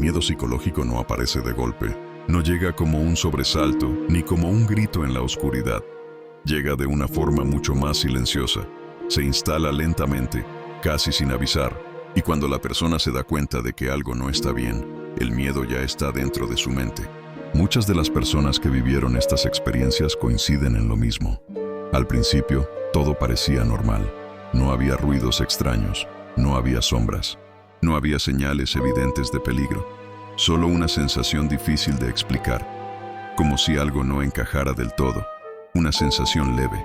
miedo psicológico no aparece de golpe, no llega como un sobresalto ni como un grito en la oscuridad. Llega de una forma mucho más silenciosa. Se instala lentamente, casi sin avisar, y cuando la persona se da cuenta de que algo no está bien, el miedo ya está dentro de su mente. Muchas de las personas que vivieron estas experiencias coinciden en lo mismo. Al principio, todo parecía normal. No había ruidos extraños, no había sombras, no había señales evidentes de peligro, solo una sensación difícil de explicar, como si algo no encajara del todo, una sensación leve,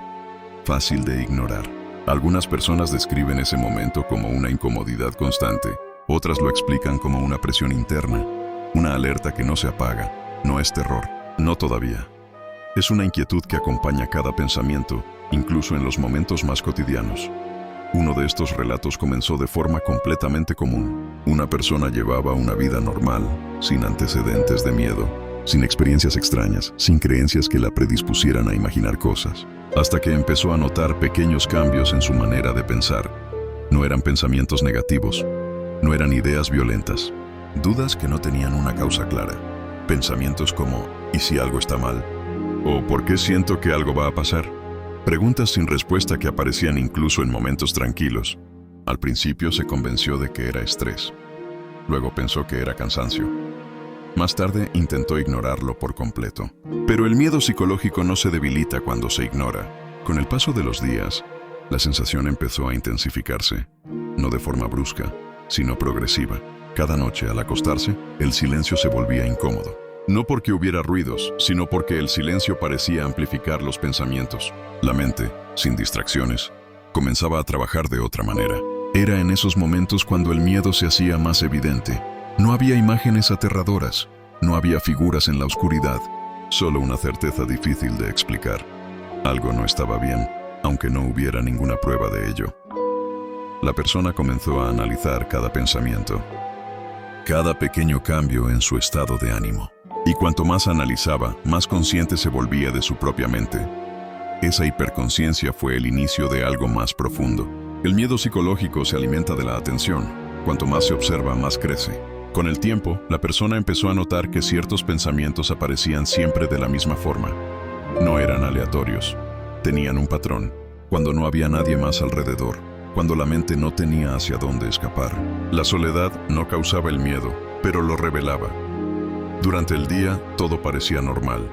fácil de ignorar. Algunas personas describen ese momento como una incomodidad constante, otras lo explican como una presión interna, una alerta que no se apaga. No es terror, no todavía. Es una inquietud que acompaña cada pensamiento, incluso en los momentos más cotidianos. Uno de estos relatos comenzó de forma completamente común. Una persona llevaba una vida normal, sin antecedentes de miedo, sin experiencias extrañas, sin creencias que la predispusieran a imaginar cosas, hasta que empezó a notar pequeños cambios en su manera de pensar. No eran pensamientos negativos, no eran ideas violentas, dudas que no tenían una causa clara. Pensamientos como, ¿y si algo está mal? ¿O por qué siento que algo va a pasar? Preguntas sin respuesta que aparecían incluso en momentos tranquilos. Al principio se convenció de que era estrés. Luego pensó que era cansancio. Más tarde intentó ignorarlo por completo. Pero el miedo psicológico no se debilita cuando se ignora. Con el paso de los días, la sensación empezó a intensificarse, no de forma brusca, sino progresiva. Cada noche al acostarse, el silencio se volvía incómodo. No porque hubiera ruidos, sino porque el silencio parecía amplificar los pensamientos. La mente, sin distracciones, comenzaba a trabajar de otra manera. Era en esos momentos cuando el miedo se hacía más evidente. No había imágenes aterradoras, no había figuras en la oscuridad, solo una certeza difícil de explicar. Algo no estaba bien, aunque no hubiera ninguna prueba de ello. La persona comenzó a analizar cada pensamiento, cada pequeño cambio en su estado de ánimo. Y cuanto más analizaba, más consciente se volvía de su propia mente. Esa hiperconsciencia fue el inicio de algo más profundo. El miedo psicológico se alimenta de la atención. Cuanto más se observa, más crece. Con el tiempo, la persona empezó a notar que ciertos pensamientos aparecían siempre de la misma forma. No eran aleatorios. Tenían un patrón. Cuando no había nadie más alrededor, cuando la mente no tenía hacia dónde escapar. La soledad no causaba el miedo, pero lo revelaba. Durante el día, todo parecía normal.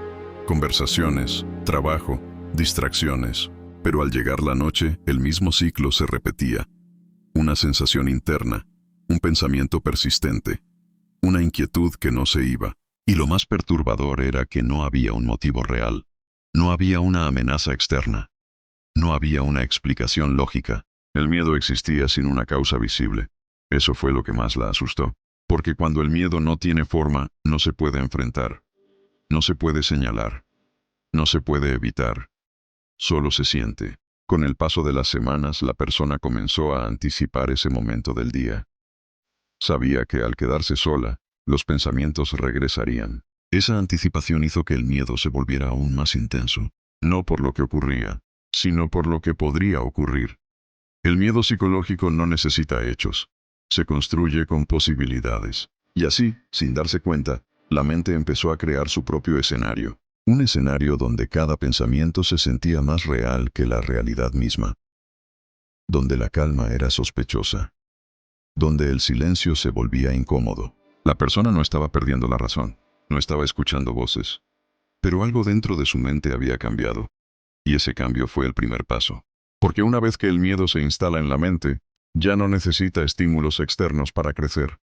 Conversaciones, trabajo, distracciones. Pero al llegar la noche, el mismo ciclo se repetía. Una sensación interna, un pensamiento persistente, una inquietud que no se iba. Y lo más perturbador era que no había un motivo real. No había una amenaza externa. No había una explicación lógica. El miedo existía sin una causa visible. Eso fue lo que más la asustó. Porque cuando el miedo no tiene forma, no se puede enfrentar. No se puede señalar. No se puede evitar. Solo se siente. Con el paso de las semanas, la persona comenzó a anticipar ese momento del día. Sabía que al quedarse sola, los pensamientos regresarían. Esa anticipación hizo que el miedo se volviera aún más intenso. No por lo que ocurría, sino por lo que podría ocurrir. El miedo psicológico no necesita hechos. Se construye con posibilidades. Y así, sin darse cuenta, la mente empezó a crear su propio escenario. Un escenario donde cada pensamiento se sentía más real que la realidad misma. Donde la calma era sospechosa. Donde el silencio se volvía incómodo. La persona no estaba perdiendo la razón. No estaba escuchando voces. Pero algo dentro de su mente había cambiado. Y ese cambio fue el primer paso. Porque una vez que el miedo se instala en la mente, ya no necesita estímulos externos para crecer.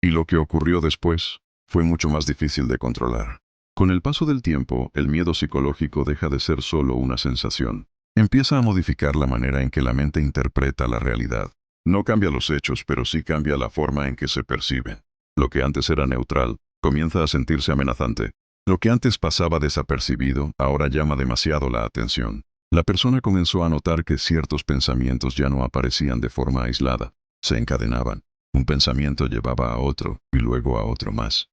Y lo que ocurrió después fue mucho más difícil de controlar. Con el paso del tiempo, el miedo psicológico deja de ser solo una sensación. Empieza a modificar la manera en que la mente interpreta la realidad. No cambia los hechos, pero sí cambia la forma en que se perciben. Lo que antes era neutral, comienza a sentirse amenazante. Lo que antes pasaba desapercibido, ahora llama demasiado la atención. La persona comenzó a notar que ciertos pensamientos ya no aparecían de forma aislada. Se encadenaban. Un pensamiento llevaba a otro, y luego a otro más.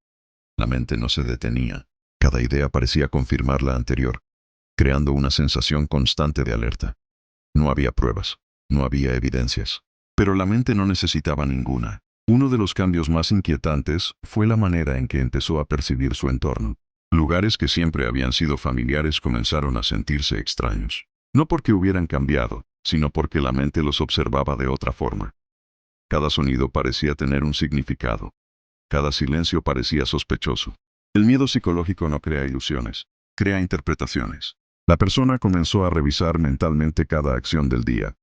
La mente no se detenía. Cada idea parecía confirmar la anterior, creando una sensación constante de alerta. No había pruebas, no había evidencias. Pero la mente no necesitaba ninguna. Uno de los cambios más inquietantes fue la manera en que empezó a percibir su entorno. Lugares que siempre habían sido familiares comenzaron a sentirse extraños. No porque hubieran cambiado, sino porque la mente los observaba de otra forma. Cada sonido parecía tener un significado. Cada silencio parecía sospechoso. El miedo psicológico no crea ilusiones, crea interpretaciones. La persona comenzó a revisar mentalmente cada acción del día,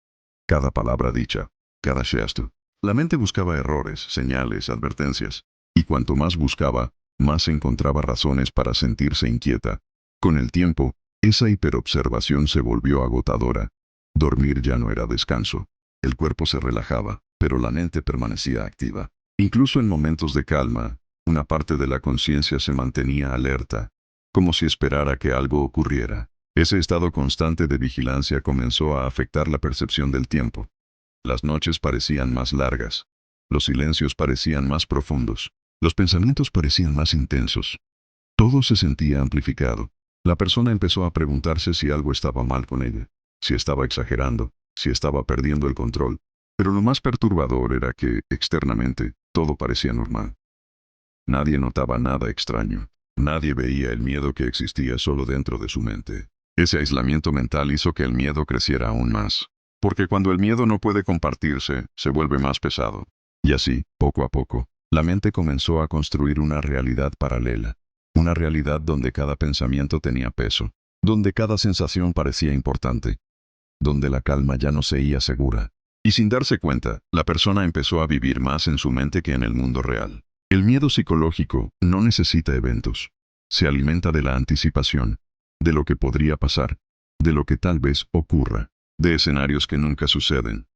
cada palabra dicha, cada gesto. La mente buscaba errores, señales, advertencias. Y cuanto más buscaba, más encontraba razones para sentirse inquieta. Con el tiempo, esa hiperobservación se volvió agotadora. Dormir ya no era descanso. El cuerpo se relajaba, pero la mente permanecía activa. Incluso en momentos de calma, una parte de la conciencia se mantenía alerta, como si esperara que algo ocurriera. Ese estado constante de vigilancia comenzó a afectar la percepción del tiempo. Las noches parecían más largas. Los silencios parecían más profundos. Los pensamientos parecían más intensos. Todo se sentía amplificado. La persona empezó a preguntarse si algo estaba mal con ella, si estaba exagerando, si estaba perdiendo el control. Pero lo más perturbador era que, externamente, todo parecía normal. Nadie notaba nada extraño. Nadie veía el miedo que existía solo dentro de su mente. Ese aislamiento mental hizo que el miedo creciera aún más. Porque cuando el miedo no puede compartirse, se vuelve más pesado. Y así, poco a poco, la mente comenzó a construir una realidad paralela. Una realidad donde cada pensamiento tenía peso. Donde cada sensación parecía importante. Donde la calma ya no se oía segura. Y sin darse cuenta, la persona empezó a vivir más en su mente que en el mundo real. El miedo psicológico no necesita eventos. Se alimenta de la anticipación, de lo que podría pasar, de lo que tal vez ocurra, de escenarios que nunca suceden,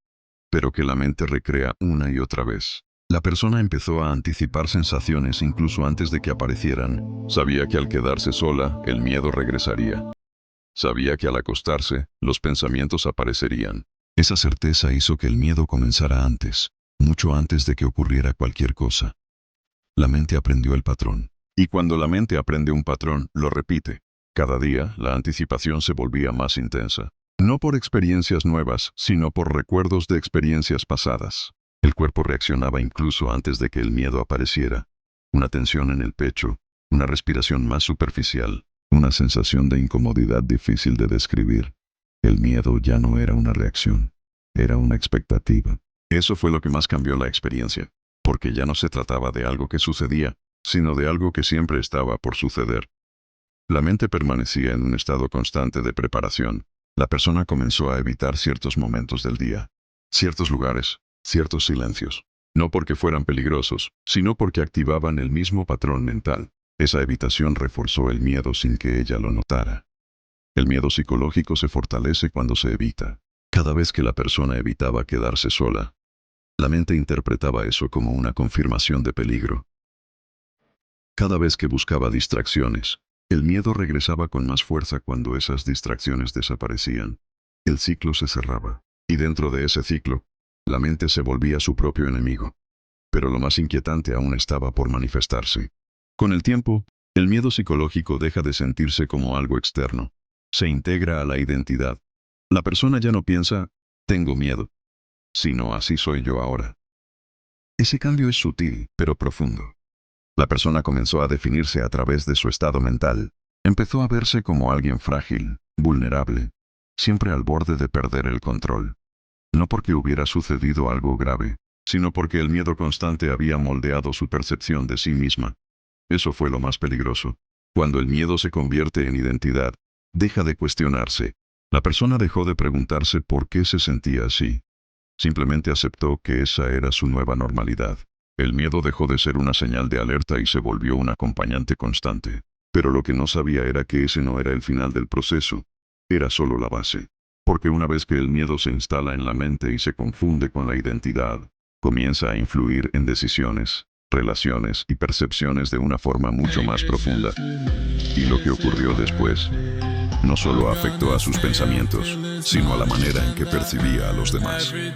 pero que la mente recrea una y otra vez. La persona empezó a anticipar sensaciones incluso antes de que aparecieran. Sabía que al quedarse sola, el miedo regresaría. Sabía que al acostarse, los pensamientos aparecerían. Esa certeza hizo que el miedo comenzara antes, mucho antes de que ocurriera cualquier cosa. La mente aprendió el patrón. Y cuando la mente aprende un patrón, lo repite. Cada día, la anticipación se volvía más intensa. No por experiencias nuevas, sino por recuerdos de experiencias pasadas. El cuerpo reaccionaba incluso antes de que el miedo apareciera. Una tensión en el pecho, una respiración más superficial, una sensación de incomodidad difícil de describir. El miedo ya no era una reacción, era una expectativa. Eso fue lo que más cambió la experiencia, porque ya no se trataba de algo que sucedía, sino de algo que siempre estaba por suceder. La mente permanecía en un estado constante de preparación. La persona comenzó a evitar ciertos momentos del día, ciertos lugares, ciertos silencios. No porque fueran peligrosos, sino porque activaban el mismo patrón mental. Esa evitación reforzó el miedo sin que ella lo notara. El miedo psicológico se fortalece cuando se evita. Cada vez que la persona evitaba quedarse sola, la mente interpretaba eso como una confirmación de peligro. Cada vez que buscaba distracciones, el miedo regresaba con más fuerza cuando esas distracciones desaparecían. El ciclo se cerraba, y dentro de ese ciclo, la mente se volvía su propio enemigo. Pero lo más inquietante aún estaba por manifestarse. Con el tiempo, el miedo psicológico deja de sentirse como algo externo. Se integra a la identidad. La persona ya no piensa, tengo miedo, sino así soy yo ahora. Ese cambio es sutil, pero profundo. La persona comenzó a definirse a través de su estado mental. Empezó a verse como alguien frágil, vulnerable, siempre al borde de perder el control. No porque hubiera sucedido algo grave, sino porque el miedo constante había moldeado su percepción de sí misma. Eso fue lo más peligroso. Cuando el miedo se convierte en identidad, deja de cuestionarse. La persona dejó de preguntarse por qué se sentía así. Simplemente aceptó que esa era su nueva normalidad. El miedo dejó de ser una señal de alerta y se volvió un acompañante constante. Pero lo que no sabía era que ese no era el final del proceso. Era solo la base. Porque una vez que el miedo se instala en la mente y se confunde con la identidad, comienza a influir en decisiones, relaciones y percepciones de una forma mucho más profunda. Y lo que ocurrió después no solo afectó a sus pensamientos, sino a la manera en que percibía a los demás.